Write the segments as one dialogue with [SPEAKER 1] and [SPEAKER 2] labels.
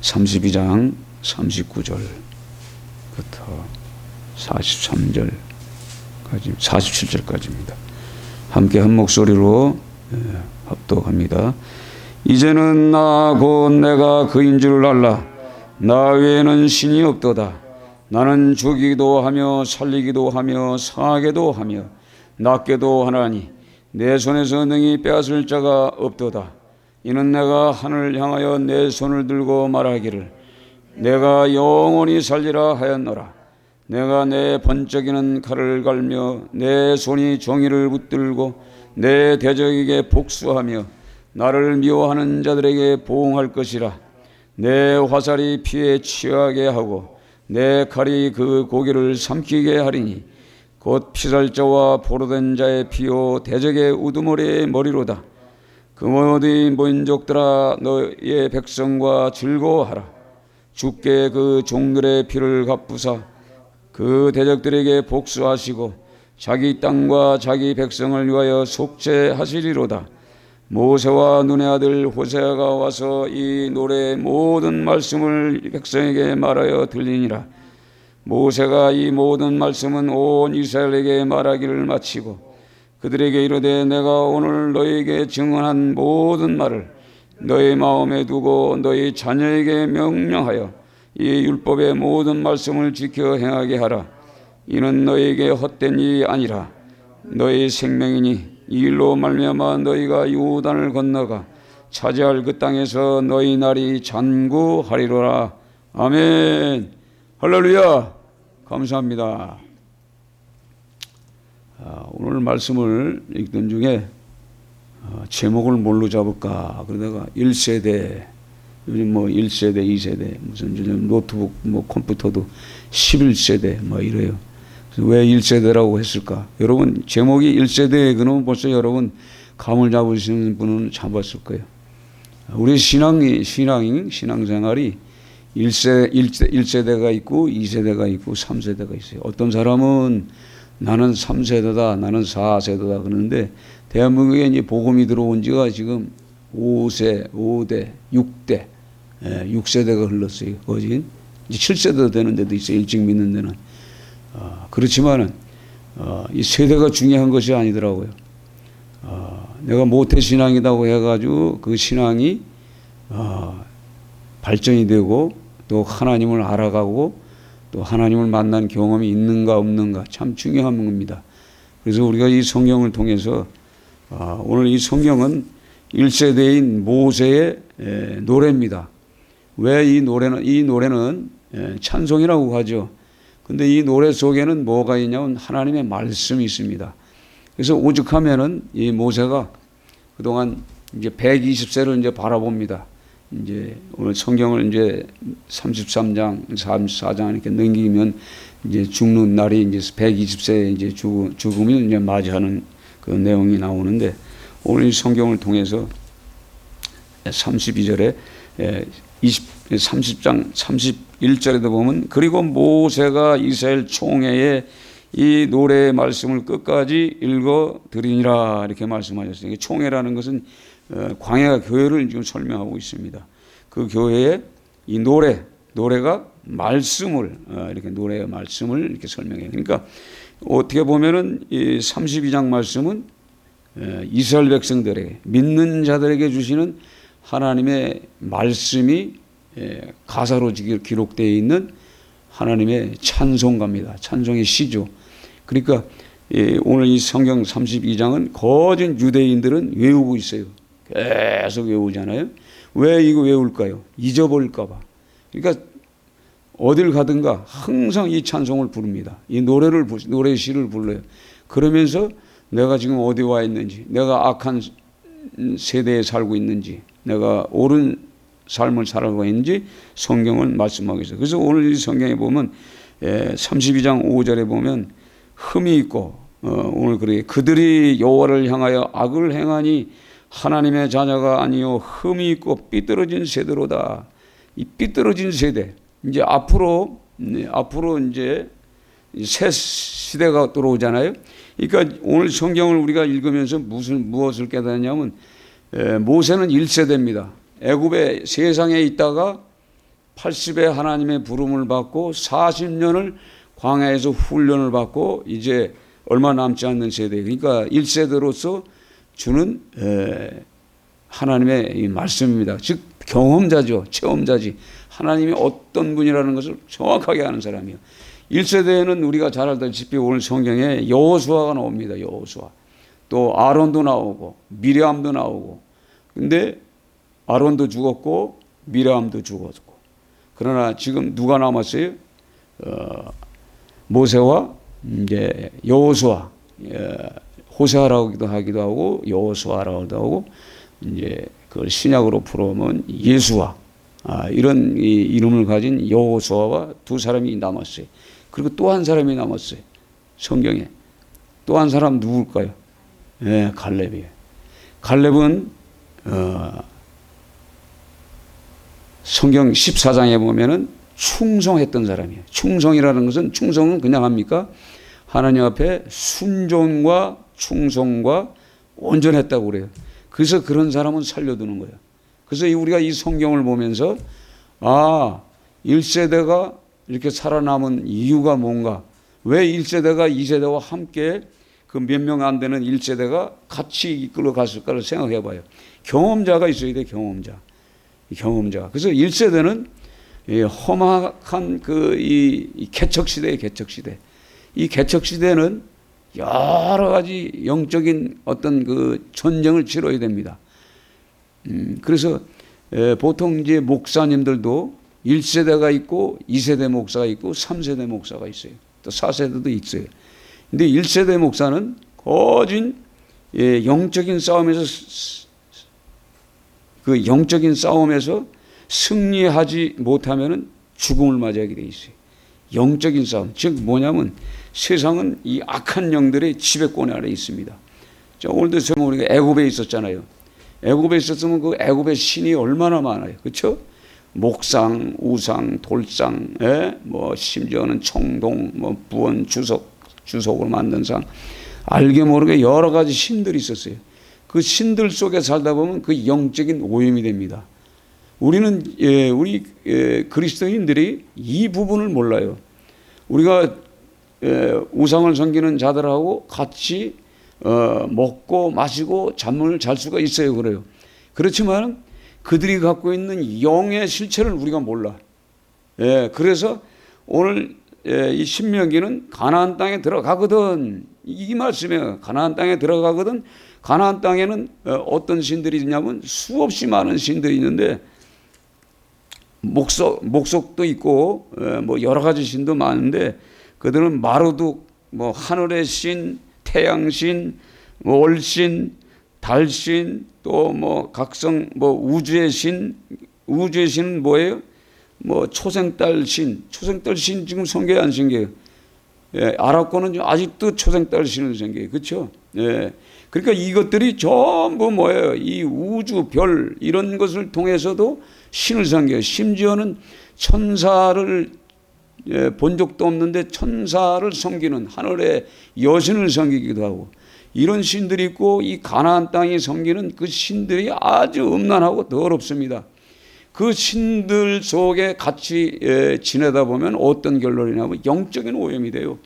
[SPEAKER 1] 32장 39절부터 43절까지 47절까지입니다. 함께 한 목소리로 합독합니다. 이제는 나 곧 내가 그인 줄 알라. 나 외에는 신이 없도다. 나는 죽이기도 하며 살리기도 하며 상하게도 하며 낫게도 하나니 내 손에서 능히 빼앗을 자가 없도다. 이는 내가 하늘을 향하여 내 손을 들고 말하기를 내가 영원히 살리라 하였노라. 내가 내 번쩍이는 칼을 갈며 내 손이 종이를 붙들고 내 대적에게 복수하며 나를 미워하는 자들에게 보응할 것이라. 내 화살이 피에 취하게 하고 내 칼이 그 고기를 삼키게 하리니 곧 피살자와 포로된 자의 피요 대적의 우두머리의 머리로다. 그 모든 민족들아 너의 백성과 즐거워하라. 주께 그 종들의 피를 갚으사 그 대적들에게 복수하시고 자기 땅과 자기 백성을 위하여 속죄하시리로다. 모세와 눈의 아들 호세아가 와서 이 노래의 모든 말씀을 백성에게 말하여 들리니라. 모세가 이 모든 말씀은 온 이스라엘에게 말하기를 마치고 그들에게 이르되 내가 오늘 너희에게 증언한 모든 말을 너희 마음에 두고 너희 자녀에게 명령하여 이 율법의 모든 말씀을 지켜 행하게 하라. 이는 너희에게 헛된 일이 아니라 너희 생명이니 이 일로 말미암아 너희가 요단을 건너가 차지할 그 땅에서 너희 날이 잔구하리로라. 아멘. 할렐루야. 감사합니다. 오늘 말씀을 읽던 중에 제목을 뭘로 잡을까 그러다가 1세대, 요즘 뭐 1세대 2세대 무슨 요즘 노트북 뭐 컴퓨터도 11세대 뭐 이래요. 왜 1세대라고 했을까? 여러분 제목이 1세대 그러면 벌써 여러분 감을 잡으시는 분은 잡았을 거예요. 우리 신앙생활이 1세대가 있고 2세대가 있고 3세대가 있어요. 어떤 사람은 나는 3세대다, 나는 4세대다 그러는데 대한민국에 이제 복음이 들어온 지가 지금 5세, 5대, 6대, 6세대가 흘렀어요. 거진 이제 7세대도 되는 데도 있어요. 일찍 믿는 데는. 그렇지만은 이 세대가 중요한 것이 아니더라고요. 내가 모태 신앙이라고 해가지고 그 신앙이 발전이 되고 또 하나님을 알아가고 또 하나님을 만난 경험이 있는가 없는가 참 중요한 겁니다. 그래서 우리가 이 성경을 통해서 오늘 이 성경은 1세대인 모세의 노래입니다. 왜 이 노래는 찬송이라고 하죠. 근데 이 노래 속에는 뭐가 있냐면 하나님의 말씀이 있습니다. 그래서 오죽하면은 이 모세가 그동안 이제 120세를 이제 바라봅니다. 이제 오늘 성경을 이제 33장, 34장 이렇게 넘기면 이제 죽는 날이 이제 120세에 이제 죽음을 이제 맞이하는 그 내용이 나오는데 오늘 이 성경을 통해서 32절에 30장 31절에도 보면 그리고 모세가 이스라엘 총회에 이 노래의 말씀을 끝까지 읽어 드리니라 이렇게 말씀하셨어요. 총회라는 것은 광야 교회를 지금 설명하고 있습니다. 그 교회에 이 노래가 말씀을 이렇게 노래의 말씀을 이렇게 설명해요. 그러니까 어떻게 보면은 이 32장 말씀은 이스라엘 백성들에게 믿는 자들에게 주시는 하나님의 말씀이 가사로 기록되어 있는 하나님의 찬송가입니다. 찬송의 시죠. 그러니까 오늘 이 성경 32장은 거진 유대인들은 외우고 있어요. 계속 외우잖아요. 왜 이거 외울까요? 잊어버릴까 봐. 그러니까 어딜 가든가 항상 이 찬송을 부릅니다. 이 노래 시를 불러요. 그러면서 내가 지금 어디 와 있는지, 내가 악한 세대에 살고 있는지, 내가 옳은 삶을 살아가고 있는지 성경은 말씀하고 있어요. 그래서 오늘 이 성경에 보면 32장 5절에 보면 흠이 있고 오늘 그래 그들이 여호와를 향하여 악을 행하니 하나님의 자녀가 아니요 흠이 있고 삐뚤어진 세대로다. 이 삐뚤어진 세대 이제 앞으로 이제 새 시대가 들어오잖아요. 그러니까 오늘 성경을 우리가 읽으면서 무엇을 깨닫냐면 모세는 1세대입니다. 애굽에 세상에 있다가 80에 하나님의 부름을 받고 40년을 광야에서 훈련을 받고 이제 얼마 남지 않는 세대, 그러니까 1세대로서 주는 하나님의 이 말씀입니다. 즉 경험자죠. 체험자지. 하나님이 어떤 분이라는 것을 정확하게 아는 사람이에요. 1세대에는 우리가 잘 알다시피 오늘 성경에 여호수아가 나옵니다. 여호수아. 또 아론도 나오고 미리암도 나오고. 근데 아론도 죽었고 미리암도 죽었고. 그러나 지금 누가 남았어요? 모세와 이제 여호수아, 호세아라고도 하기도 하고 여호수아라고도 하고 이제 그걸 신약으로 풀어오면 예수와 이런 이름을 가진 여호수아와 두 사람이 남았어요. 그리고 또 한 사람이 남았어요. 성경에 또 한 사람 누굴까요? 갈렙이에요. 갈렙은 성경 14장에 보면은 충성했던 사람이에요. 충성이라는 것은, 충성은 그냥 합니까? 하나님 앞에 순종과 충성과 온전했다고 그래요. 그래서 그런 사람은 살려두는 거예요. 그래서 우리가 이 성경을 보면서 1세대가 이렇게 살아남은 이유가 뭔가, 왜 1세대가 2세대와 함께 그 몇 명 안 되는 1세대가 같이 이끌어 갔을까를 생각해 봐요. 경험자가 있어야 돼, 경험자. 그래서 1세대는 험악한 이 개척시대의 개척시대. 이 개척시대는 여러 가지 영적인 어떤 그 전쟁을 치러야 됩니다. 그래서 보통 이제 목사님들도 1세대가 있고 2세대 목사가 있고 3세대 목사가 있어요. 또 4세대도 있어요. 근데 1세대 목사는 거진 영적인 싸움에서 승리하지 못하면은 죽음을 맞이하게 돼 있어요. 영적인 싸움. 즉 뭐냐면 세상은 이 악한 영들의 지배권 아래 있습니다. 자, 오늘도 우리가 애굽에 있었잖아요. 애굽에 있었으면 그 애굽의 신이 얼마나 많아요. 그렇죠? 목상, 우상, 돌상, 뭐 심지어는 청동, 뭐 부원, 주석으로 만든 상, 알게 모르게 여러 가지 신들이 있었어요. 그 신들 속에 살다 보면 그 영적인 오염이 됩니다. 우리는 우리 그리스도인들이 이 부분을 몰라요. 우리가 우상을 섬기는 자들하고 같이 먹고 마시고 잠을 잘 수가 있어요. 그래요. 그렇지만 그들이 갖고 있는 영의 실체를 우리가 몰라. 그래서 오늘 이 신명기는 가나안 땅에 들어가거든. 이 말씀이에요. 가나안 땅에 들어가거든. 가나안 땅에는 어떤 신들이 있냐면 수없이 많은 신들이 있는데 목석도 있고 뭐 여러 가지 신도 많은데 그들은 마르둑, 뭐 하늘의 신, 태양신, 뭐 월신, 달신, 또 뭐 각성, 뭐 우주의 신은 뭐예요? 뭐 초생달 신 지금 성경에 안 생겨요. 아랍권은 아직도 초생달 신을 생겨요. 그렇죠? 그러니까 이것들이 전부 뭐예요? 이 우주, 별 이런 것을 통해서도 신을 섬겨요. 심지어는 천사를 본 적도 없는데 천사를 섬기는 하늘의 여신을 섬기기도 하고 이런 신들이 있고 이 가나안 땅이 섬기는 그 신들이 아주 음란하고 더럽습니다. 그 신들 속에 같이 지내다 보면 어떤 결론이냐면 영적인 오염이 돼요.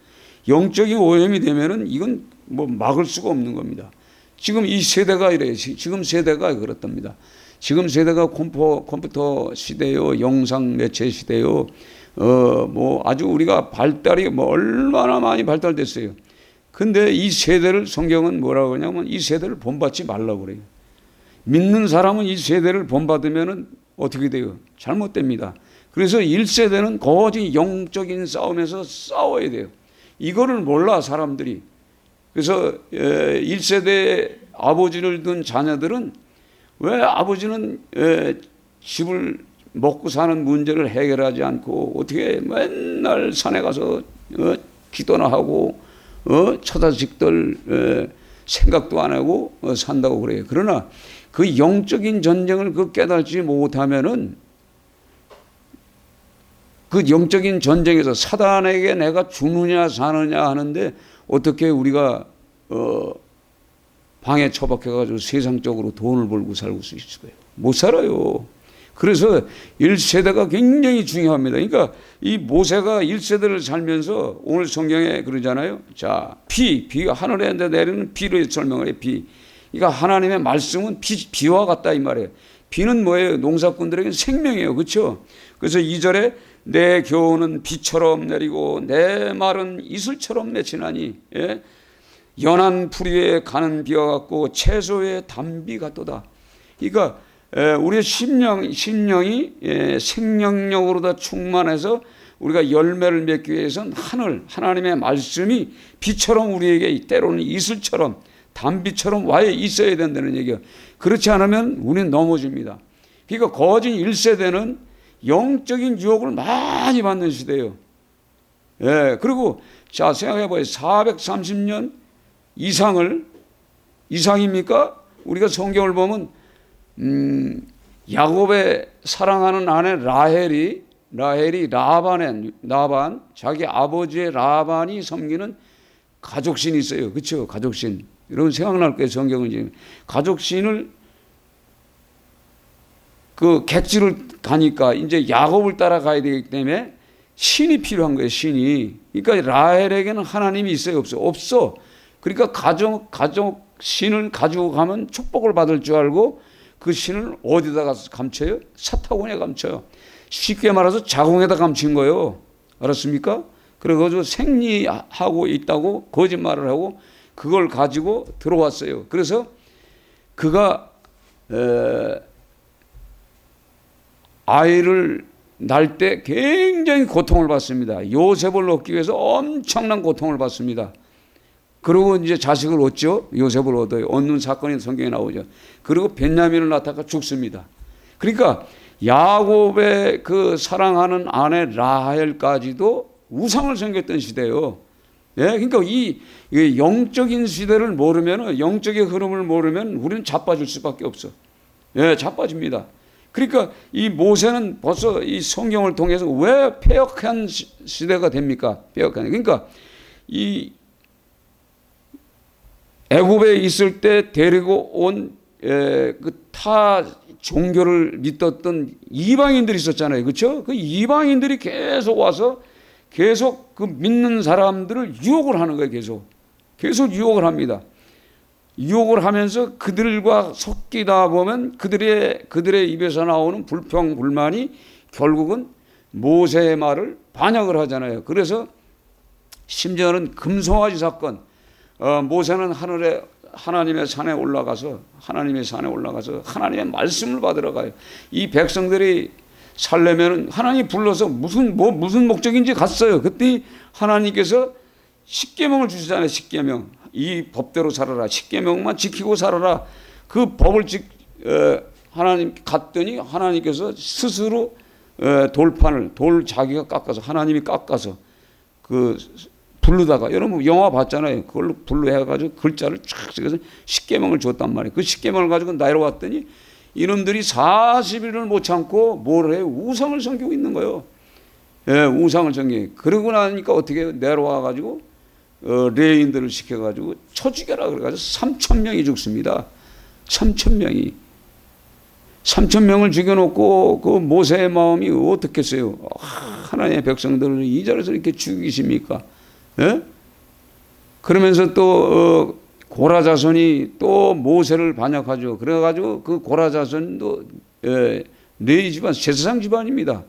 [SPEAKER 1] 영적인 오염이 되면은 이건 뭐 막을 수가 없는 겁니다. 지금 이 세대가 이래요. 지금 세대가 그렇답니다. 지금 세대가 컴퓨터 시대요, 영상 매체 시대요. 뭐 아주 우리가 발달이 뭐 얼마나 많이 발달됐어요. 근데 이 세대를 성경은 뭐라고 하냐면 이 세대를 본받지 말라고 그래요. 믿는 사람은 이 세대를 본받으면은 어떻게 돼요? 잘못됩니다. 그래서 1세대는 거짓 영적인 싸움에서 싸워야 돼요. 이거를 몰라 사람들이. 그래서 1세대 아버지를 둔 자녀들은 왜 아버지는 집을 먹고 사는 문제를 해결하지 않고 어떻게 맨날 산에 가서 기도나 하고 처자식들 생각도 안 하고 산다고 그래요. 그러나 그 영적인 전쟁을 깨달지 못하면은 그 영적인 전쟁에서 사단에게 내가 죽느냐 사느냐 하는데 어떻게 우리가 방에 처박혀가지고 세상적으로 돈을 벌고 살고 있을 거예요. 못 살아요. 그래서 1세대가 굉장히 중요합니다. 그러니까 이 모세가 1세대를 살면서 오늘 성경에 그러잖아요. 자, 비가 하늘에 내리는 비로 설명을 해요. 비. 그러니까 하나님의 말씀은 비와 같다 이 말이에요. 비는 뭐예요? 농사꾼들에게는 생명이에요. 그렇죠? 그래서 2절에 내 교훈은 비처럼 내리고 내 말은 이슬처럼 맺히나니, 예? 연한 풀 위에 가는 비와 같고 채소의 단비 같도다. 그러니까 우리의 심령이 생명력으로 다 충만해서 우리가 열매를 맺기 위해서는 하나님의 말씀이 비처럼 우리에게 때로는 이슬처럼 단비처럼 와 있어야 된다는 얘기예요. 그렇지 않으면 우리는 넘어집니다. 그러니까 거짓 1세대는 영적인 유혹을 많이 받는 시대예요. 예, 그리고 자 생각해봐요. 430년 이상입니까? 우리가 성경을 보면 야곱의 사랑하는 아내 라헬이 라반 자기 아버지의 라반이 섬기는 가족신이 있어요. 그렇죠? 가족신. 여러분 생각날 거예요. 성경은 지금 가족신을 그 객지를 가니까 이제 야곱을 따라가야 되기 때문에 신이 필요한 거예요. 신이. 그러니까 라헬에게는 하나님이 있어요? 없어. 그러니까 가족 신을 가지고 가면 축복을 받을 줄 알고 그 신을 어디다 가서 감춰요? 사타구니에 감춰요. 쉽게 말해서 자궁에다 감춘 거예요. 알았습니까? 그래가지고 생리하고 있다고 거짓말을 하고 그걸 가지고 들어왔어요. 그래서 그가 아이를 낳을 때 굉장히 고통을 받습니다. 요셉을 얻기 위해서 엄청난 고통을 받습니다. 그리고 이제 자식을 얻죠. 요셉을 얻어요. 얻는 사건이 성경에 나오죠. 그리고 벤야민을 낳다가 죽습니다. 그러니까 야곱의 그 사랑하는 아내 라헬까지도 우상을 섬겼던 시대예요. 예, 그러니까 이 영적인 시대를 모르면, 영적인 흐름을 모르면 우리는 자빠질 수밖에 없어. 예, 자빠집니다. 그러니까 이 모세는 벌써 이 성경을 통해서 왜 패역한 시대가 됩니까? 패역한. 그러니까 이 애굽에 있을 때 데리고 온 그 타 종교를 믿었던 이방인들이 있었잖아요. 그렇죠? 그 이방인들이 계속 와서 계속 그 믿는 사람들을 유혹을 하는 거예요. 계속 유혹을 합니다. 유혹을 하면서 그들과 섞이다 보면 그들의 입에서 나오는 불평 불만이 결국은 모세의 말을 반역을 하잖아요. 그래서 심지어는 금송아지 사건, 모세는 하나님의 산에 올라가서 하나님의 말씀을 받으러 가요. 이 백성들이 살려면 하나님이 불러서 무슨 목적인지 갔어요. 그때 하나님께서 십계명을 주시잖아요. 십계명. 이 법대로 살아라. 십계명만 지키고 살아라. 그 법을 하나님 갔더니 하나님께서 스스로 돌 자기가 깎아서 하나님이 깎아서 그 부르다가 여러분 영화 봤잖아요. 그걸로 불로 해가지고 글자를 쫙 써서 십계명을 줬단 말이에요. 그 십계명을 가지고 내려왔더니 이놈들이 40일을 못 참고 뭘 해요? 우상을 섬기고 있는 거예요. 예, 우상을 섬기. 그러고 나니까 어떻게 내려와가지고 레인들을 시켜가지고 쳐 죽여라 그래가지고 3,000명이 죽습니다. 3,000명이. 3,000명을 죽여놓고 그 모세의 마음이 어떻겠어요? 하나님의 백성들을 이 자리에서 이렇게 죽이십니까? 예? 그러면서 또 고라 자손이 또 모세를 반역하죠. 그래가지고 그 고라 자손도 네 집안 제사장 집안입니다.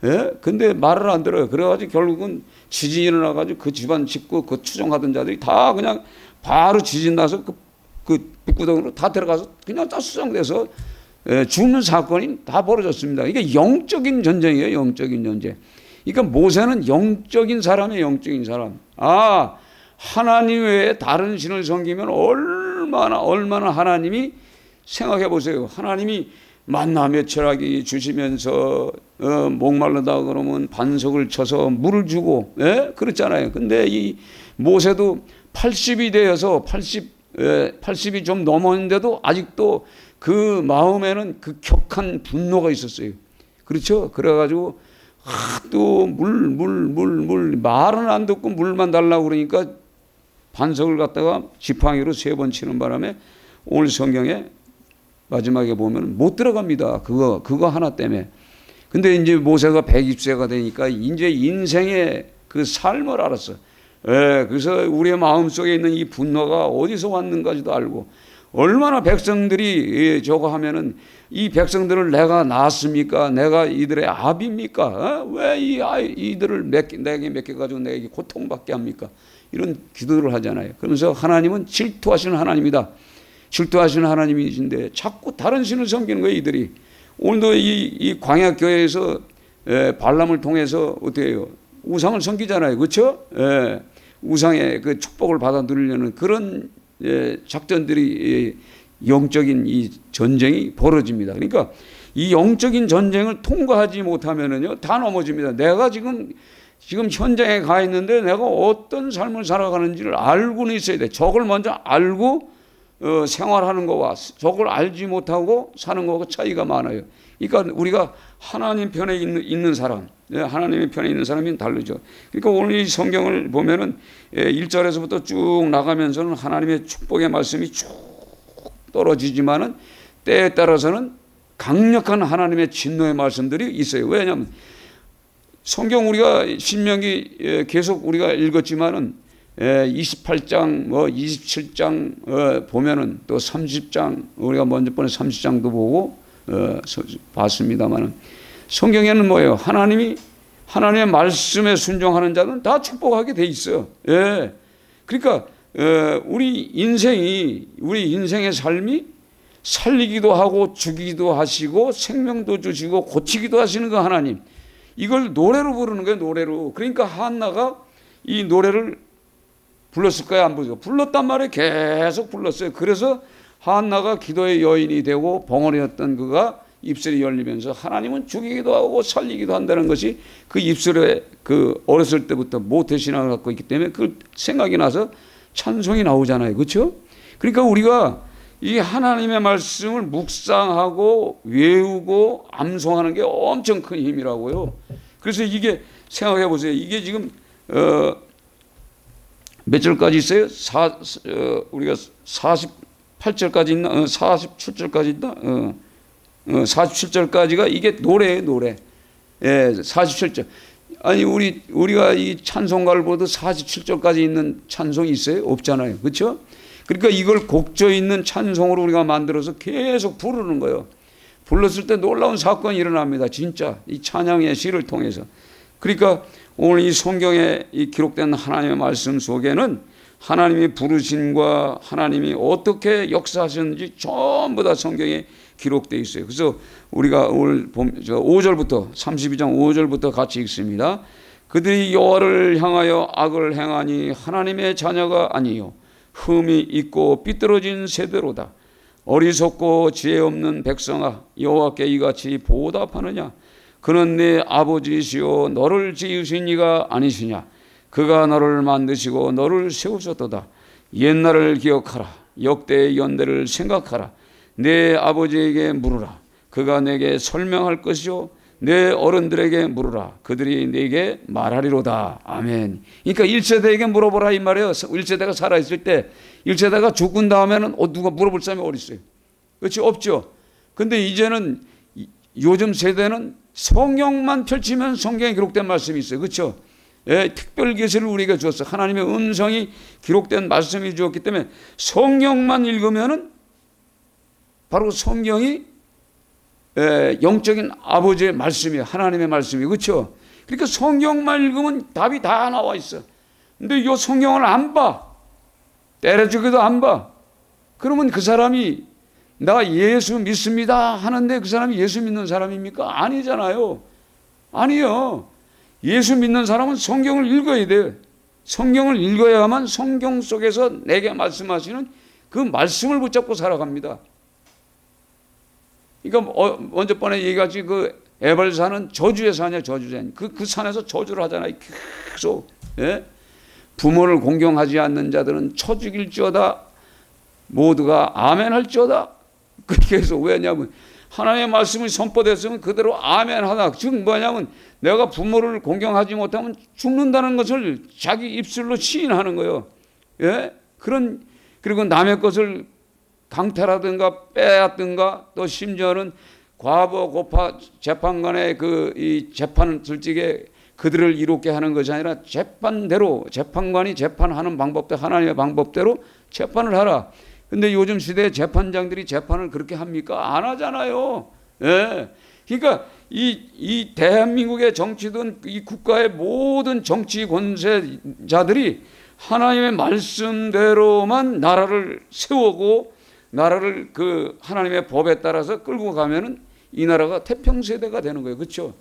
[SPEAKER 1] 예? 근데 말을 안 들어요. 그래가지고 결국은 지진이 일어나가지고 그 집안 짓고 그 추종하던 자들이 다 그냥 바로 지진 나서 그 북구덩으로 다 들어가서 그냥 다 수정돼서 죽는 사건이 다 벌어졌습니다. 이게 영적인 전쟁이에요. 영적인 전쟁. 그러니까 모세는 영적인 사람이에요. 영적인 사람. 하나님 외에 다른 신을 섬기면 얼마나 하나님이 생각해 보세요. 하나님이 만나 메추라기 주시면서 목말르다 그러면 반석을 쳐서 물을 주고 그렇잖아요. 근데 이 모세도 80이 되어서 80이 좀 넘었는데도 아직도 그 마음에는 그 격한 분노가 있었어요. 그렇죠? 그래가지고 또 말은 안 듣고 물만 달라고 그러니까 반석을 갖다가 지팡이로 3번 치는 바람에 오늘 성경에 마지막에 보면 못 들어갑니다. 그거 하나 때문에. 근데 이제 모세가 120세가 되니까 이제 인생의 그 삶을 알았어. 예, 그래서 우리의 마음속에 있는 이 분노가 어디서 왔는가지도 알고, 얼마나 백성들이 저거 하면은 이 백성들을 내가 낳았습니까? 내가 이들의 아비입니까? 어? 왜 이들을 내게 맡겨가지고 내게 고통받게 합니까? 이런 기도를 하잖아요. 그러면서 하나님은 질투하시는 하나님이다. 질투하시는 하나님이신데 자꾸 다른 신을 섬기는 거예요, 이들이. 오늘도 이 광야교회에서 발람을 통해서 어떻게 해요? 우상을 섬기잖아요. 그렇죠? 우상의 그 축복을 받아 누리려는 그런 작전들이, 영적인 이 전쟁이 벌어집니다. 그러니까 이 영적인 전쟁을 통과하지 못하면은요, 다 넘어집니다. 내가 지금 현장에 가 있는데 내가 어떤 삶을 살아가는지를 알고는 있어야 돼. 저걸 먼저 알고 생활하는 거와 저걸 알지 못하고 사는 거하고 차이가 많아요. 그러니까 우리가 하나님 편에 있는 사람, 하나님의 편에 있는 사람이 다르죠. 그러니까 오늘 이 성경을 보면은 1절에서부터 쭉 나가면서는 하나님의 축복의 말씀이 쭉 떨어지지만은 때에 따라서는 강력한 하나님의 진노의 말씀들이 있어요. 왜냐하면 성경 우리가 신명기 계속 우리가 읽었지만은 28장, 27장 보면은 또 30장, 우리가 먼저 번에 30장도 보고 봤습니다만은 성경에는 뭐예요? 하나님의 말씀에 순종하는 자는 다 축복하게 돼 있어요. 예. 그러니까 우리 인생의 삶이 살리기도 하고 죽이기도 하시고 생명도 주시고 고치기도 하시는 그 하나님. 이걸 노래로 부르는 거예요, 노래로. 그러니까 한나가 이 노래를 불렀을 거야, 안 불렀어? 불렀단 말이에요. 계속 불렀어요. 그래서 한나가 기도의 여인이 되고 벙어리였던 그가 입술이 열리면서 하나님은 죽이기도 하고 살리기도 한다는 것이 그 입술에 그 어렸을 때부터 모태신앙을 갖고 있기 때문에 그 생각이 나서 찬송이 나오잖아요. 그렇죠? 그러니까 우리가 이 하나님의 말씀을 묵상하고 외우고 암송하는 게 엄청 큰 힘이라고요. 그래서 이게 생각해 보세요. 이게 지금 몇 절까지 있어요? 우리가 48절까지 있나? 47절까지 있나? 47절까지가 이게 노래예요, 노래. 예, 47절. 아니 우리가 이 찬송가를 보도 47절까지 있는 찬송이 있어요? 없잖아요. 그렇죠? 그러니까 이걸 곡조 있는 찬송으로 우리가 만들어서 계속 부르는 거예요. 불렀을 때 놀라운 사건이 일어납니다. 진짜 이 찬양의 시를 통해서. 그러니까 오늘 이 성경에 이 기록된 하나님의 말씀 속에는 하나님의 부르심과 하나님이 어떻게 역사하셨는지 전부 다 성경에 기록되어 있어요. 그래서 우리가 오늘 5절부터 32장 5절부터 같이 읽습니다. 그들이 여호와를 향하여 악을 행하니 하나님의 자녀가 아니요 흠이 있고 삐뚤어진 세대로다. 어리석고 지혜 없는 백성아, 여호와께 이같이 보답하느냐? 그는 내 아버지시오 너를 지으신 이가 아니시냐? 그가 너를 만드시고 너를 세우셨도다. 옛날을 기억하라. 역대의 연대를 생각하라. 내 아버지에게 물으라. 그가 내게 설명할 것이요 내 어른들에게 물으라. 그들이 내게 말하리로다. 아멘. 그러니까 1세대에게 물어보라 이 말이에요. 1세대가 살아있을 때 1세대가 죽은 다음에는 누가 물어볼 사람이 어디 있어요? 그렇지? 없죠. 근데 이제는 요즘 세대는 성경만 펼치면 성경에 기록된 말씀이 있어요. 그렇죠? 예, 특별 계시를 우리가 주었어. 하나님의 음성이 기록된 말씀이 주었기 때문에 성경만 읽으면은 바로 성경이 영적인 아버지의 말씀이에요. 하나님의 말씀이에요. 그렇죠? 그러니까 성경만 읽으면 답이 다 나와 있어. 근데 이 성경을 안 봐. 때려주기도 안 봐. 그러면 그 사람이 나 예수 믿습니다 하는데 그 사람이 예수 믿는 사람입니까? 아니잖아요. 아니요. 예수 믿는 사람은 성경을 읽어야 돼요. 성경을 읽어야만 성경 속에서 내게 말씀하시는 그 말씀을 붙잡고 살아갑니다. 그러니까 먼저 번에 얘기하지 그 에발산은 저주의 산이야, 저주의 산. 그 산에서 저주를 하잖아요. 계속. 예? 부모를 공경하지 않는 자들은 쳐 죽일지어다. 모두가 아멘 할지어다. 그렇게 해서 왜냐하면 하나님의 말씀이 선포됐으면 그대로 아멘 하다. 즉 뭐냐면 내가 부모를 공경하지 못하면 죽는다는 것을 자기 입술로 시인하는 거예요. 예? 그리고 남의 것을 강탈하든가 빼앗든가 또 심지어는 과부 고파 재판관의 이 재판을 솔직히 그들을 이롭게 하는 것이 아니라 재판대로 재판관이 재판하는 방법대로 하나님의 방법대로 재판을 하라. 근데 요즘 시대에 재판장들이 재판을 그렇게 합니까? 안 하잖아요. 예. 그러니까 이 대한민국의 정치든 이 국가의 모든 정치 권세자들이 하나님의 말씀대로만 나라를 세우고 나라를 그 하나님의 법에 따라서 끌고 가면은 이 나라가 태평세대가 되는 거예요. 그렇죠?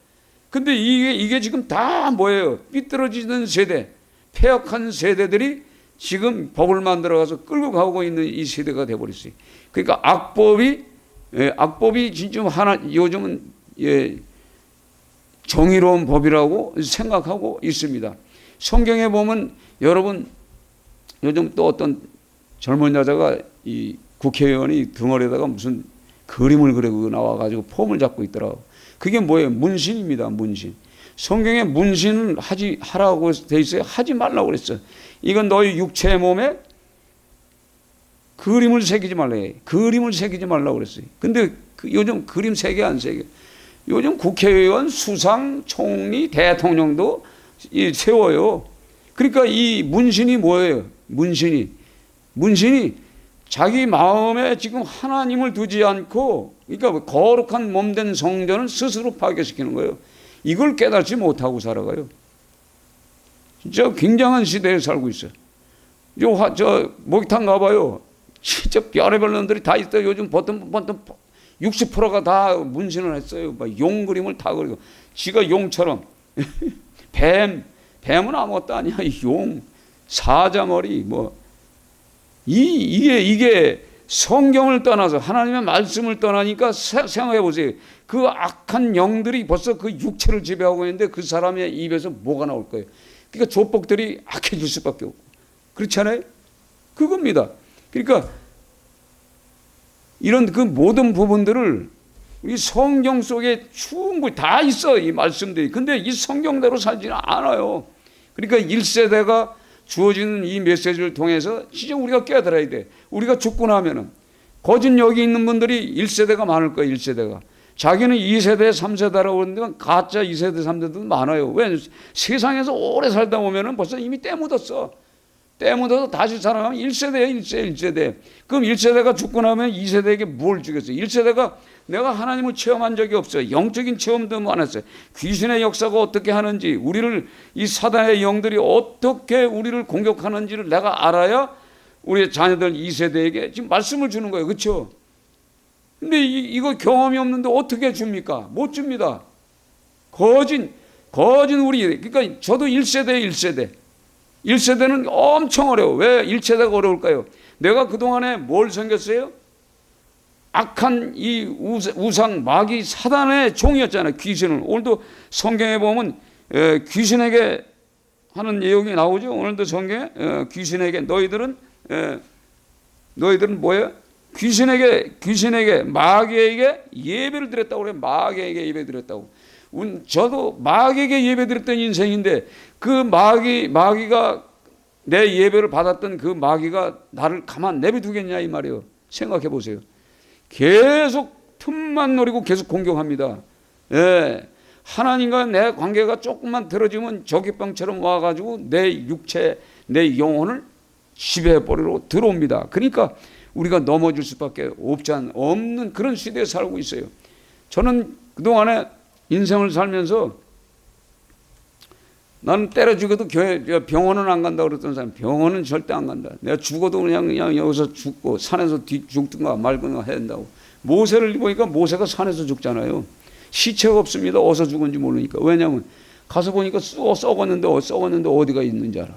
[SPEAKER 1] 근데 이게 지금 다 뭐예요? 삐뚤어지는 세대, 폐역한 세대들이 지금 법을 만들어가서 끌고 가고 있는 이 세대가 돼버렸어요. 그러니까 악법이 진짜 요즘은 정의로운 법이라고 생각하고 있습니다. 성경에 보면 여러분 요즘 또 어떤 젊은 여자가 이 국회의원이 등어리에다가 무슨 그림을 그리고 나와가지고 폼을 잡고 있더라고. 그게 뭐예요? 문신입니다. 문신. 성경에 문신을 하라고 돼 있어요. 하지 말라고 그랬어요. 이건 너희 육체의 몸에 그림을 새기지 말라. 그림을 새기지 말라고 그랬어요. 근데 요즘 그림 새겨 안 새겨? 요즘 국회의원, 수상, 총리, 대통령도 세워요. 그러니까 이 문신이 뭐예요? 문신이 자기 마음에 지금 하나님을 두지 않고, 그러니까 거룩한 몸된 성전을 스스로 파괴시키는 거예요. 이걸 깨닫지 못하고 살아가요. 진짜 굉장한 시대에 살고 있어요. 저 목욕탕 가봐요. 진짜 별의별 놈들이 다 있어요. 요즘 보통 60%가 다 문신을 했어요. 용 그림을 다 그리고 지가 용처럼 뱀은 아무것도 아니야. 용, 사자머리 이게 성경을 떠나서 하나님의 말씀을 떠나니까 생각해 보세요. 그 악한 영들이 벌써 그 육체를 지배하고 있는데 그 사람의 입에서 뭐가 나올 거예요. 그러니까 조폭들이 악해질 수밖에 없고. 그렇지 않아요? 그겁니다. 그러니까 이런 그 모든 부분들을 우리 성경 속에 충분히 다 있어, 이 말씀들이. 근데 이 성경대로 살지는 않아요. 그러니까 1세대가 주어지는 이 메시지를 통해서 진짜 우리가 깨달아야 돼. 우리가 죽고 나면은 거짓 여기 있는 분들이 1세대가 많을 거예요. 1세대가. 자기는 2세대, 3세대라고 그러는데 가짜 2세대, 3세대도 많아요. 왜? 세상에서 오래 살다 보면은 벌써 이미 때 묻었어. 때 묻어서 다시 살아가면 1세대예요. 1세대. 그럼 1세대가 죽고 나면 2세대에게 뭘 주겠어요? 1세대가 내가 하나님을 체험한 적이 없어요. 영적인 체험도 안 했어요. 귀신의 역사가 어떻게 하는지, 우리를 이 사단의 영들이 어떻게 우리를 공격하는지를 내가 알아야 우리 자녀들 2세대에게 지금 말씀을 주는 거예요. 그렇죠? 근데 이거 경험이 없는데 어떻게 줍니까? 못 줍니다. 거진 우리, 그러니까 저도 1세대. 1세대는 엄청 어려워. 왜 1세대가 어려울까요? 내가 그동안에 뭘 섬겼어요? 악한 이 우상 마귀 사단의 종이었잖아요. 귀신은. 오늘도 성경에 보면 귀신에게 하는 내용이 나오죠. 오늘도 성경에 귀신에게 너희들은 뭐예요? 귀신에게 마귀에게 예배를 드렸다고 그래요. 마귀에게 예배 드렸다고. 저도 마귀에게 예배 드렸던 인생인데 그 마귀가 내 예배를 받았던 그 마귀가 나를 가만 내비두겠냐 이 말이에요. 생각해 보세요. 계속 틈만 노리고 계속 공격합니다. 예. 하나님과 내 관계가 조금만 들어지면 저기병처럼 와가지고 내 육체, 내 영혼을 지배해버리러 들어옵니다. 그러니까 우리가 넘어질 수밖에 없는 그런 시대에 살고 있어요. 저는 그동안에 인생을 살면서 나는 때려 죽어도 병원은 안 간다고 그랬던 사람, 병원은 절대 안 간다. 내가 죽어도 그냥 여기서 죽고 산에서 죽든가 말든가 해야 된다고. 모세를 보니까 모세가 산에서 죽잖아요. 시체가 없습니다. 어디서 죽은지 모르니까. 왜냐하면 가서 보니까 썩었는데 어디가 있는지 알아.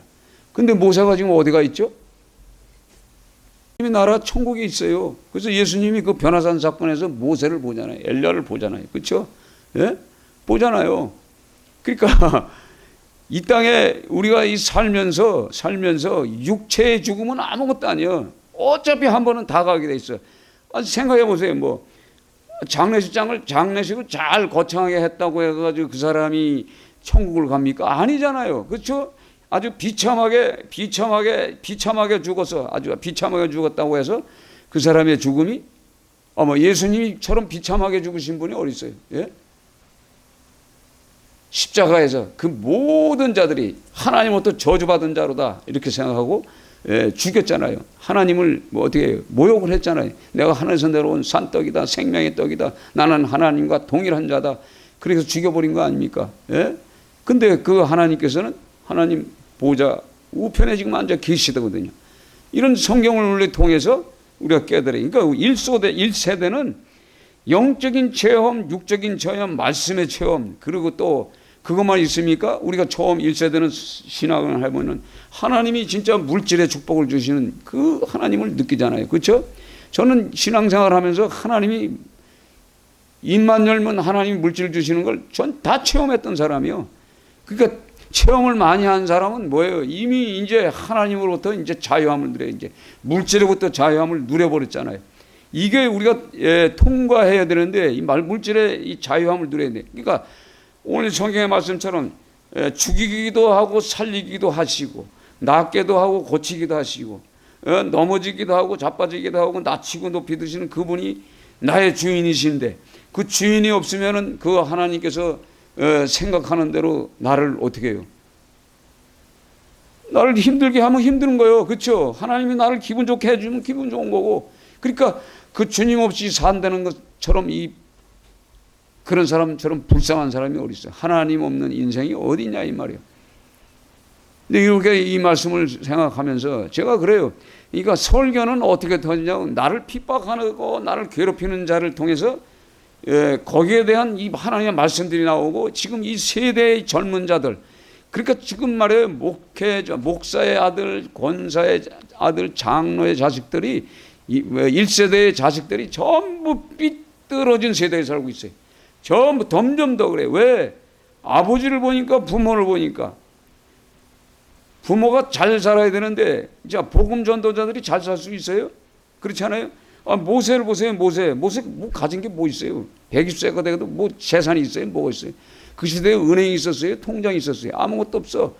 [SPEAKER 1] 근데 모세가 지금 어디가 있죠? 나라 천국에 있어요. 그래서 예수님이 그 변화산 사건에서 모세를 보잖아요. 엘리야를 보잖아요. 그렇죠? 예? 보잖아요. 그러니까 이 땅에 우리가 살면서 육체의 죽음은 아무것도 아니에요. 어차피 한 번은 다 가게 돼 있어요. 생각해 보세요. 장례식을 잘 거창하게 했다고 해가지고 그 사람이 천국을 갑니까? 아니잖아요. 그렇죠? 아주 비참하게 죽어서 아주 비참하게 죽었다고 해서 그 사람의 죽음이 아마 예수님처럼 비참하게 죽으신 분이 어디 있어요? 예? 십자가에서 그 모든 자들이 하나님으로부터 저주받은 자로다 이렇게 생각하고 죽였잖아요. 하나님을 뭐 어떻게 모욕을 했잖아요. 내가 하늘에서 내려온 산떡이다, 생명의 떡이다, 나는 하나님과 동일한 자다. 그래서 죽여버린 거 아닙니까? 예? 근데 그 하나님께서는 하나님 보좌 우편에 지금 앉아 계시거든요. 이런 성경을 통해서 우리가 깨달아요. 그러니까 1세대는 영적인 체험, 육적인 체험, 말씀의 체험, 그리고 또 그것만 있습니까? 우리가 처음 1세대는 신앙을 해보면 하나님이 진짜 물질의 축복을 주시는 그 하나님을 느끼잖아요. 그렇죠? 저는 신앙생활 하면서 하나님이 입만 열면 하나님이 물질을 주시는 걸 전 다 체험했던 사람이요. 그러니까 체험을 많이 한 사람은 뭐예요? 이미 이제 하나님으로부터 이제 자유함을 누려, 이제 물질로부터 자유함을 누려버렸잖아요. 이게 우리가 통과해야 되는데 이 물질의 이 자유함을 누려야 돼. 그러니까 오늘 성경의 말씀처럼 죽이기도 하고 살리기도 하시고 낫게도 하고 고치기도 하시고 넘어지기도 하고 자빠지기도 하고 낮추고 높이 드시는 그분이 나의 주인이신데 그 주인이 없으면은 그 하나님께서 생각하는 대로 나를 어떻게 해요? 나를 힘들게 하면 힘든 거예요. 그렇죠? 하나님이 나를 기분 좋게 해주면 기분 좋은 거고. 그러니까 그 주님 없이 산다는 것처럼 그런 사람처럼 불쌍한 사람이 어디 있어요? 하나님 없는 인생이 어디 있냐 이 말이에요. 근데 이렇게 이 말씀을 생각하면서 제가 그래요. 그러니까 설교는 어떻게 되냐고 나를 핍박하고 나를 괴롭히는 자를 통해서 거기에 대한 이 하나님의 말씀들이 나오고 지금 이 세대의 젊은 자들 그러니까 지금 말해요. 목사의 아들, 권사의 아들, 장로의 자식들이 1세대의 자식들이 전부 삐뚤어진 세대에 살고 있어요. 전부 점점 더 그래. 왜? 아버지를 보니까 부모를 보니까 부모가 잘 살아야 되는데 자 복음 전도자들이 잘 살 수 있어요? 그렇지 않아요? 모세를 보세요. 모세 뭐 가진 게 뭐 있어요? 120세가 되어도 뭐 재산이 있어요? 뭐가 있어요? 그 시대에 은행이 있었어요? 통장이 있었어요? 아무것도 없어.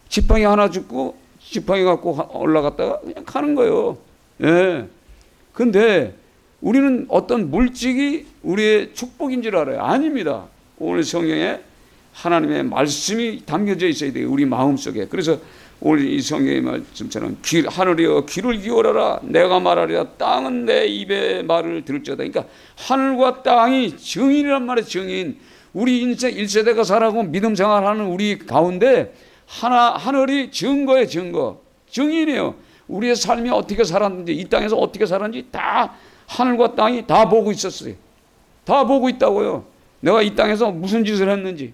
[SPEAKER 1] 지팡이 하나 줍고 지팡이 갖고 올라갔다가 그냥 가는 거예요. 예. 근데 우리는 어떤 물질이 우리의 축복인 줄 알아요. 아닙니다. 오늘 성경에 하나님의 말씀이 담겨져 있어야 돼요. 우리 마음속에. 그래서 오늘 이 성경의 말씀처럼 하늘이여 귀를 기울여라 내가 말하리라 땅은 내 입의 말을 들을지어다. 그러니까 하늘과 땅이 증인이란 말이에요. 증인. 우리 인생 1세대가 살아가고 믿음 생활하는 우리 가운데 하늘이 증거예요. 증거. 증인이에요. 우리의 삶이 어떻게 살았는지 이 땅에서 어떻게 살았는지 다 하늘과 땅이 다 보고 있었어요. 다 보고 있다고요. 내가 이 땅에서 무슨 짓을 했는지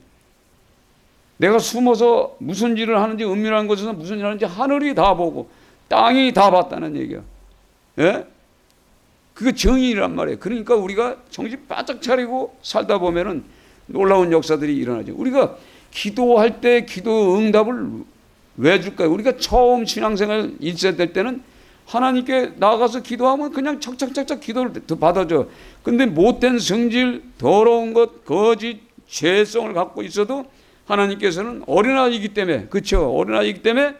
[SPEAKER 1] 내가 숨어서 무슨 일을 하는지 은밀한 곳에서 무슨 일을 하는지 하늘이 다 보고 땅이 다 봤다는 얘기야. 예? 그게 정의란 말이에요. 그러니까 우리가 정신 바짝 차리고 살다 보면은 놀라운 역사들이 일어나죠. 우리가 기도할 때 기도 응답을 왜 줄까요? 우리가 처음 신앙생활 1세 될 때는 하나님께 나아가서 기도하면 그냥 착착착착 기도를 받아줘. 근데 못된 성질, 더러운 것, 거짓, 죄성을 갖고 있어도 하나님께서는 어린아이이기 때문에, 그렇죠? 어린아이이기 때문에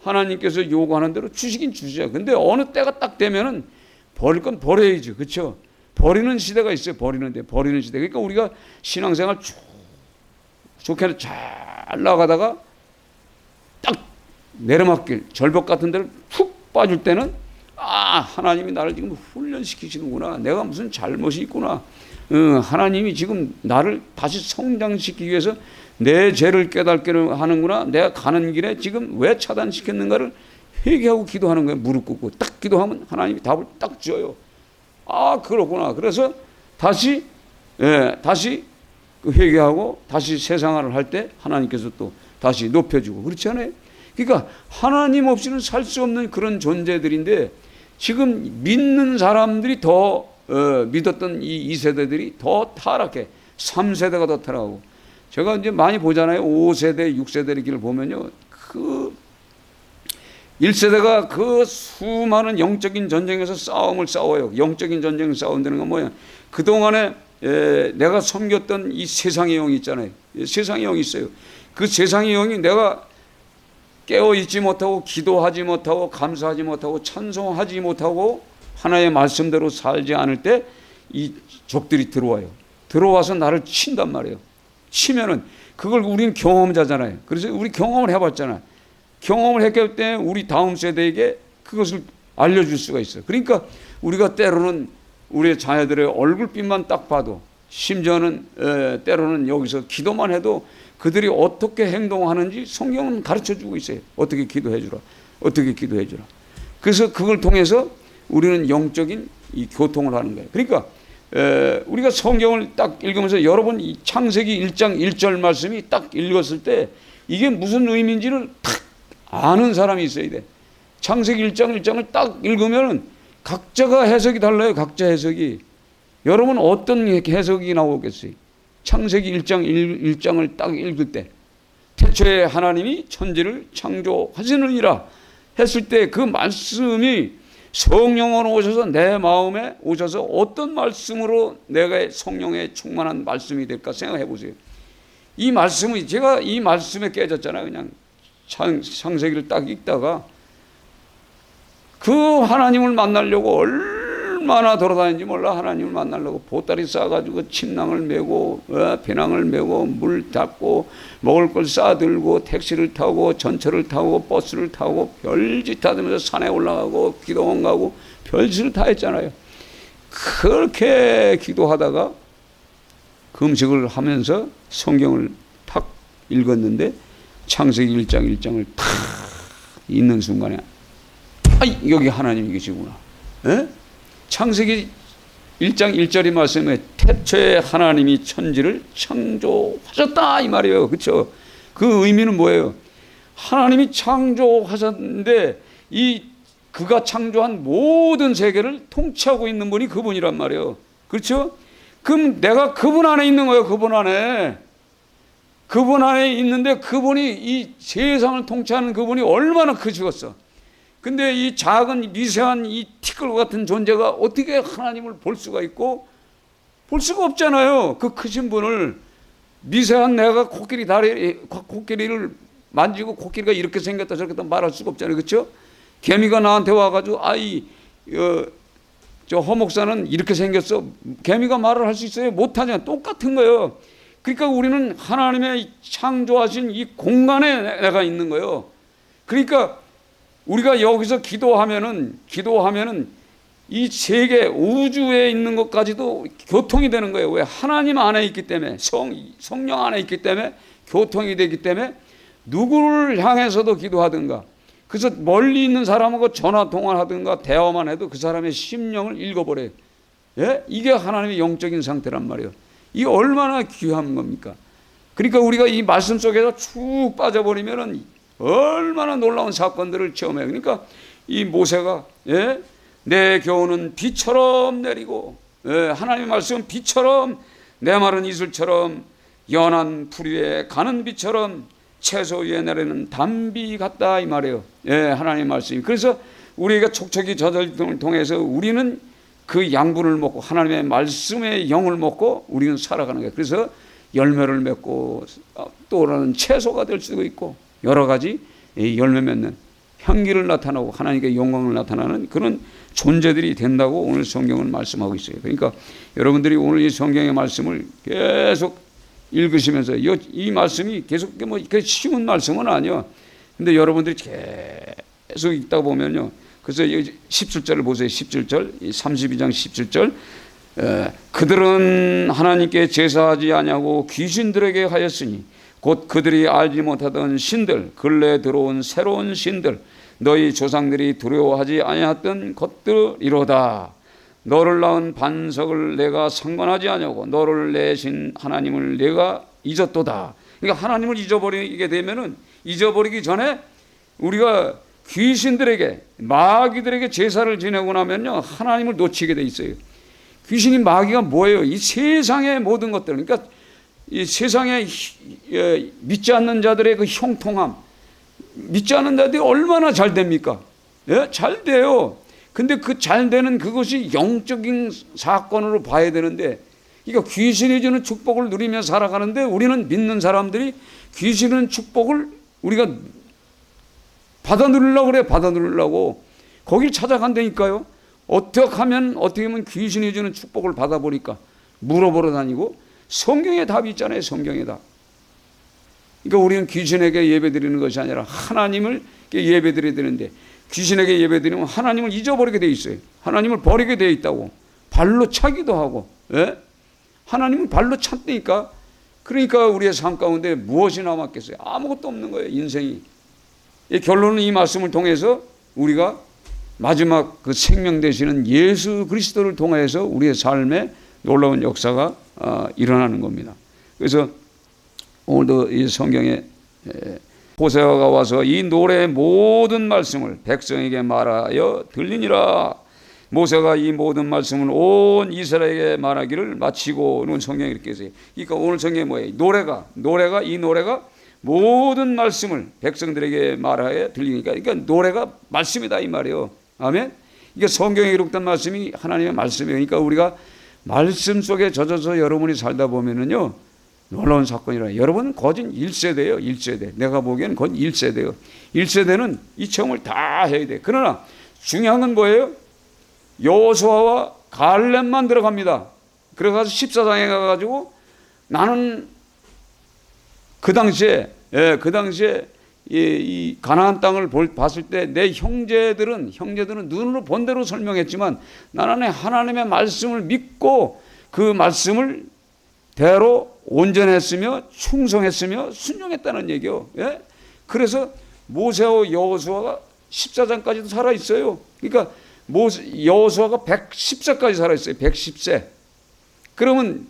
[SPEAKER 1] 하나님께서 요구하는 대로 주시긴 주시죠. 근데 어느 때가 딱 되면은 버릴 건 버려야죠. 그렇죠? 버리는 시대가 있어요. 버리는 시대. 그러니까 우리가 신앙생활 좋게 잘 나가다가 딱 내려막길, 절벽 같은 데를 푹 빠질 때는 하나님이 나를 지금 훈련시키시는구나. 내가 무슨 잘못이 있구나. 하나님이 지금 나를 다시 성장시키기 위해서 내 죄를 깨닫게 하는구나. 내가 가는 길에 지금 왜 차단시켰는가를 회개하고 기도하는 거예요. 무릎 꿇고 딱 기도하면 하나님이 답을 딱 줘요. 그렇구나. 그래서 다시 회개하고 다시 세상을 할 때 하나님께서 또 다시 높여주고 그렇지 않아요? 그러니까 하나님 없이는 살 수 없는 그런 존재들인데 지금 믿는 사람들이 더 믿었던 이 2세대들이 더 타락해. 3세대가 더 타락하고 제가 이제 많이 보잖아요. 5세대, 6세대 길을 보면요. 그 1세대가 그 수많은 영적인 전쟁에서 싸움을 싸워요. 영적인 전쟁을 싸운다는 건 뭐야? 그동안에 내가 섬겼던 이 세상의 영이 있잖아요. 세상의 영이 있어요. 그 세상의 영이 내가 깨어있지 못하고 기도하지 못하고 감사하지 못하고 찬송하지 못하고 하나의 말씀대로 살지 않을 때 이 적들이 들어와요. 들어와서 나를 친단 말이에요. 치면은 그걸 우리는 경험자잖아요. 그래서 우리 경험을 해봤잖아요. 경험을 했기 때문에 우리 다음 세대에게 그것을 알려줄 수가 있어요. 그러니까 우리가 때로는 우리 자녀들의 얼굴빛만 딱 봐도, 심지어는 때로는 여기서 기도만 해도 그들이 어떻게 행동하는지 성경은 가르쳐주고 있어요. 어떻게 기도해주라, 어떻게 기도해주라. 그래서 그걸 통해서 우리는 영적인 이 교통을 하는 거예요. 그러니까 우리가 성경을 딱 읽으면서 여러분 이 창세기 1장 1절 말씀이 딱 읽었을 때 이게 무슨 의미인지를 딱 아는 사람이 있어야 돼. 창세기 1장 1장을 딱 읽으면 각자가 해석이 달라요. 각자 해석이. 여러분 어떤 해석이 나오겠어요? 창세기 1장 1장을 딱 읽을 때 태초에 하나님이 천지를 창조하시느니라 했을 때 그 말씀이 성령으로 오셔서 내 마음에 오셔서 어떤 말씀으로 내가 성령에 충만한 말씀이 될까 생각해 보세요. 이 말씀이, 제가 이 말씀에 깨졌잖아요. 그냥 창세기를 딱 읽다가 그 하나님을 만나려고 얼마나 돌아다니는지 몰라. 하나님을 만나려고 보따리 싸가지고 침낭을 메고 배낭을 메고 물 잡고 먹을 걸 싸들고 택시를 타고 전철을 타고 버스를 타고 별짓 다 하면서 산에 올라가고 기도원 가고 별짓을 다 했잖아요. 그렇게 기도하다가 금식을 하면서 성경을 탁 읽었는데 창세기 1장 1장을 탁 읽는 순간에 여기 하나님이 계시구나. 에? 창세기 1장 1절의 말씀에 태초에 하나님이 천지를 창조하셨다 이 말이에요. 그렇죠? 그 의미는 뭐예요? 하나님이 창조하셨는데 그가 창조한 모든 세계를 통치하고 있는 분이 그분이란 말이에요. 그렇죠? 그럼 내가 그분 안에 있는 거예요. 그분 안에. 그분 안에 있는데 그분이 이 세상을 통치하는 그분이 얼마나 크시겠어. 근데 이 작은 미세한 이 티끌과 같은 존재가 어떻게 하나님을 볼 수가 있고 볼 수가 없잖아요. 그 크신 분을. 미세한 내가 코끼리를 만지고 코끼리가 이렇게 생겼다 저렇게 말할 수가 없잖아요. 그렇죠? 개미가 나한테 와가지고 저 허목사는 이렇게 생겼어. 개미가 말을 할 수 있어요? 못하잖아요. 똑같은 거예요. 그러니까 우리는 하나님의 창조하신 이 공간에 내가 있는 거예요. 그러니까 우리가 여기서 기도하면은 이 세계 우주에 있는 것까지도 교통이 되는 거예요. 왜? 하나님 안에 있기 때문에, 성령 안에 있기 때문에 교통이 되기 때문에 누구를 향해서도 기도하든가, 그래서 멀리 있는 사람하고 전화 통화를 하든가 대화만 해도 그 사람의 심령을 읽어버려요. 예? 이게 하나님의 영적인 상태란 말이에요. 이게 얼마나 귀한 겁니까? 그러니까 우리가 이 말씀 속에서 쭉 빠져버리면은 얼마나 놀라운 사건들을 체험해요. 그러니까 이 모세가 내 교훈은 비처럼 내리고 하나님의 말씀은 비처럼, 내 말은 이슬처럼, 연한 풀 위에 가는 비처럼 채소 위에 내리는 단비 같다 이 말이에요. 하나님의 말씀이. 그래서 우리가 촉촉이 저절을 통해서 우리는 그 양분을 먹고 하나님의 말씀의 영을 먹고 우리는 살아가는 거예요. 그래서 열매를 맺고 또는 채소가 될 수도 있고 여러 가지 열매 맺는 향기를 나타나고 하나님께 영광을 나타나는 그런 존재들이 된다고 오늘 성경은 말씀하고 있어요. 그러니까 여러분들이 오늘 이 성경의 말씀을 계속 읽으시면서 이 말씀이 계속 뭐 쉬운 말씀은 아니에요. 근데 여러분들이 계속 읽다 보면요. 그래서 17절을 보세요. 17절, 32장 17절. 그들은 하나님께 제사하지 아니하고 귀신들에게 하였으니 곧 그들이 알지 못하던 신들, 근래에 들어온 새로운 신들, 너희 조상들이 두려워하지 아니하던 것들이로다. 너를 낳은 반석을 내가 상관하지 아니하고 너를 내신 하나님을 내가 잊었도다. 그러니까 하나님을 잊어버리게 되면은, 잊어버리기 전에 우리가 귀신들에게, 마귀들에게 제사를 지내고 나면요 하나님을 놓치게 돼 있어요. 귀신이, 마귀가 뭐예요? 이 세상의 모든 것들, 그러니까 이 세상에 믿지 않는 자들의 그 형통함, 믿지 않는 자들이 얼마나 잘 됩니까? 잘 돼요. 근데 그 잘 되는 그것이 영적인 사건으로 봐야 되는데, 그러니까 귀신이 주는 축복을 누리며 살아가는데 우리는 믿는 사람들이 귀신은 축복을 우리가 받아 누리려고 그래. 받아 누리려고 거길 찾아간다니까요. 어떻게 하면 귀신이 주는 축복을 받아보니까 물어보러 다니고 성경에 답이 있잖아요. 성경에 답. 그러니까 우리는 귀신에게 예배드리는 것이 아니라 하나님을 예배드려야 되는데 귀신에게 예배드리면 하나님을 잊어버리게 돼 있어요. 하나님을 버리게 돼 있다고. 발로 차기도 하고. 예? 하나님을 발로 찼다니까. 그러니까 우리의 삶 가운데 무엇이 남았겠어요? 아무것도 없는 거예요. 인생이. 이 결론은 이 말씀을 통해서 우리가 마지막 그 생명 되시는 예수 그리스도를 통해서 우리의 삶에 놀라운 역사가 일어나는 겁니다. 그래서 오늘도 이 성경에 호세아가 와서 이 노래의 모든 말씀을 백성에게 말하여 들리니라. 모세가 이 모든 말씀을 온 이스라엘에게 말하기를 마치고는 성경에 이렇게 있어요. 그러니까 오늘 성경에 뭐예요? 이 노래가 모든 말씀을 백성들에게 말하여 들리니까, 그러니까 노래가 말씀이다 이 말이에요. 아멘. 이게 성경에 기록된 말씀이 하나님의 말씀이에요. 그러니까 우리가 말씀 속에 젖어서 여러분이 살다 보면은요, 놀라운 사건이라. 여러분은 거진 1세대예요. 1세대. 내가 보기에는 건 1세대예요. 1세대는 이 체험을 다 해야 돼. 그러나 중요한 건 뭐예요? 여호수아와 갈렙만 들어갑니다. 그래가지고 14장에 가가지고 나는 그 당시에 이 가나안 땅을 봤을 때 내 형제들은 눈으로 본 대로 설명했지만 나는 하나님의 말씀을 믿고 그 말씀을 대로 온전했으며 충성했으며 순종했다는 얘기요. 예? 그래서 모세와 여호수아가 14장까지도 살아 있어요. 그러니까 여호수아가 110세까지 살아 있어요. 110세. 그러면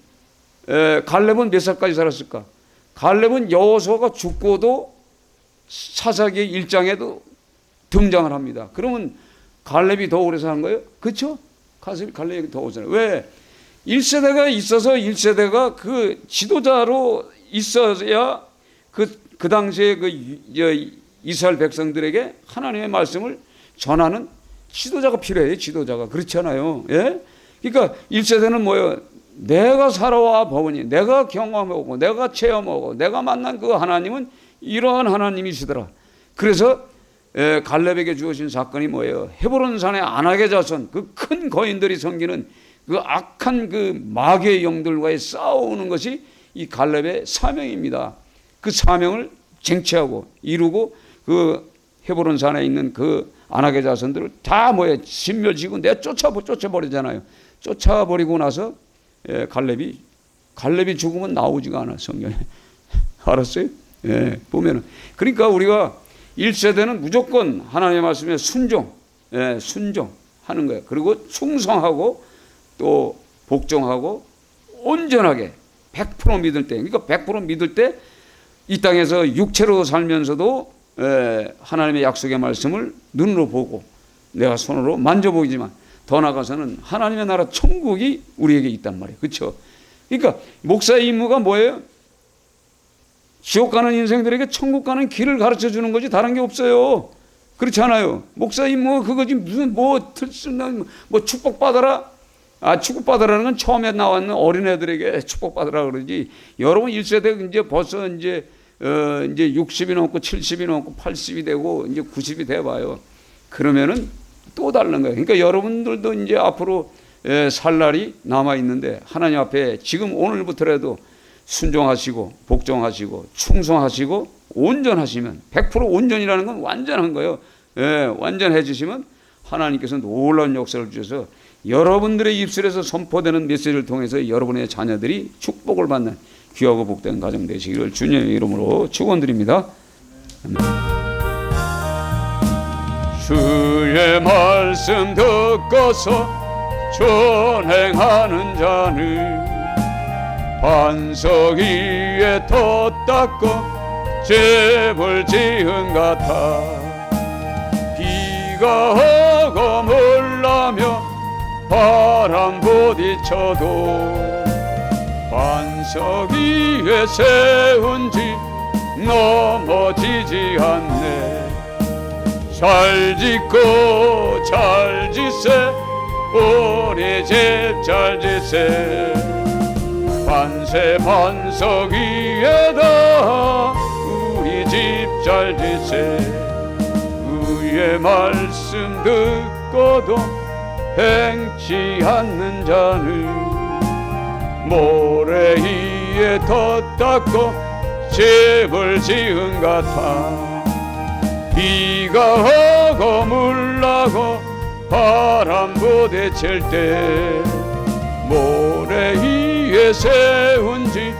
[SPEAKER 1] 갈렙은 몇 살까지 살았을까? 갈렙은 여호수아가 죽고도 사사기 1장에도 등장을 합니다. 그러면 갈렙이 더 오래 사는 거예요? 그렇죠? 갈렙이 더 오래 사는 거예요. 왜? 1세대가 있어서 1세대가 그 지도자로 있어야 그 당시에 그 이스라엘 백성들에게 하나님의 말씀을 전하는 지도자가 필요해요. 지도자가. 그렇지 않아요? 예? 그러니까 1세대는 뭐예요? 내가 살아와 보니, 내가 경험하고, 내가 체험하고, 내가 만난 그 하나님은 이러한 하나님이시더라. 그래서 갈렙에게 주어진 사건이 뭐예요? 헤브론 산의 아낙의 자손, 그 큰 거인들이 섬기는 그 악한 그 마귀의 영들과의 싸우는 것이 이 갈렙의 사명입니다. 그 사명을 쟁취하고 이루고 그 헤브론 산에 있는 그 아낙의 자손들을 다 진멸지고 쫓아버리잖아요. 쫓아버리고 나서 갈렙이 죽으면 나오지가 않아 성경에. 알았어요? 예, 보면은. 그러니까 우리가 1세대는 무조건 하나님의 말씀에 순종하는 거예요. 그리고 충성하고 또 복종하고 온전하게 100% 믿을 때, 그러니까 100% 믿을 때 이 땅에서 육체로 살면서도 하나님의 약속의 말씀을 눈으로 보고 내가 손으로 만져보이지만 더 나아가서는 하나님의 나라 천국이 우리에게 있단 말이에요. 그렇죠? 그러니까 목사의 임무가 뭐예요? 지옥 가는 인생들에게 천국 가는 길을 가르쳐 주는 거지 다른 게 없어요. 그렇지 않아요? 목사의 임무가 그거지. 무슨 축복받아라. 축복받으라는 건 처음에 나왔는 어린애들에게 축복받으라 그러지. 여러분 1세대 이제 벌써 이제 60이 넘고 70이 넘고 80이 되고 이제 90이 돼 봐요. 그러면은 또 다른 거예요. 그러니까 여러분들도 이제 앞으로 살 날이 남아 있는데 하나님 앞에 지금 오늘부터라도 순종하시고 복종하시고 충성하시고 온전하시면 100% 온전이라는 건 완전한 거예요. 완전해지시면 하나님께서 놀라운 역사를 주셔서 여러분들의 입술에서 선포되는 메시지를 통해서 여러분의 자녀들이 축복을 받는 귀하고 복된 가정 되시기를 주님의 이름으로 축원드립니다. 주의 말씀 듣고서 전행하는 자는 반석 위에 돛 닦고 재벌 지은 같아 비가 오고 물나며 바람 부딪혀도 반석 위에 세운 집 넘어지지 않네. 잘 짓고 잘 짓세 우리 집 잘 짓세 반세 반석 위에다 우리 집 잘 짓세. 그의 말씀 듣고도 행치 않는 자는 모래 위에 덧닦고 집을 지은 같아. 비가 오고 물 나고 바람 부딪힐 때 모래 위에 세운 집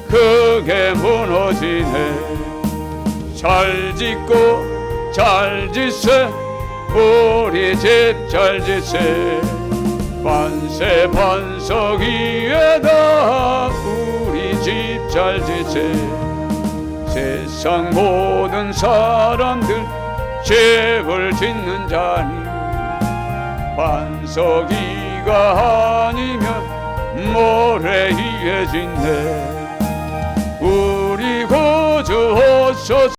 [SPEAKER 1] 크게 무너지네. 잘 짓고 잘 짓세 우리 집 잘 짓세. 반세 반석 위에다 우리 집 잘 짓세. 세상 모든 사람들 집을 짓는 자니 반석 위가 아니면 모래 위에 짓네. 우리 구주 오소서.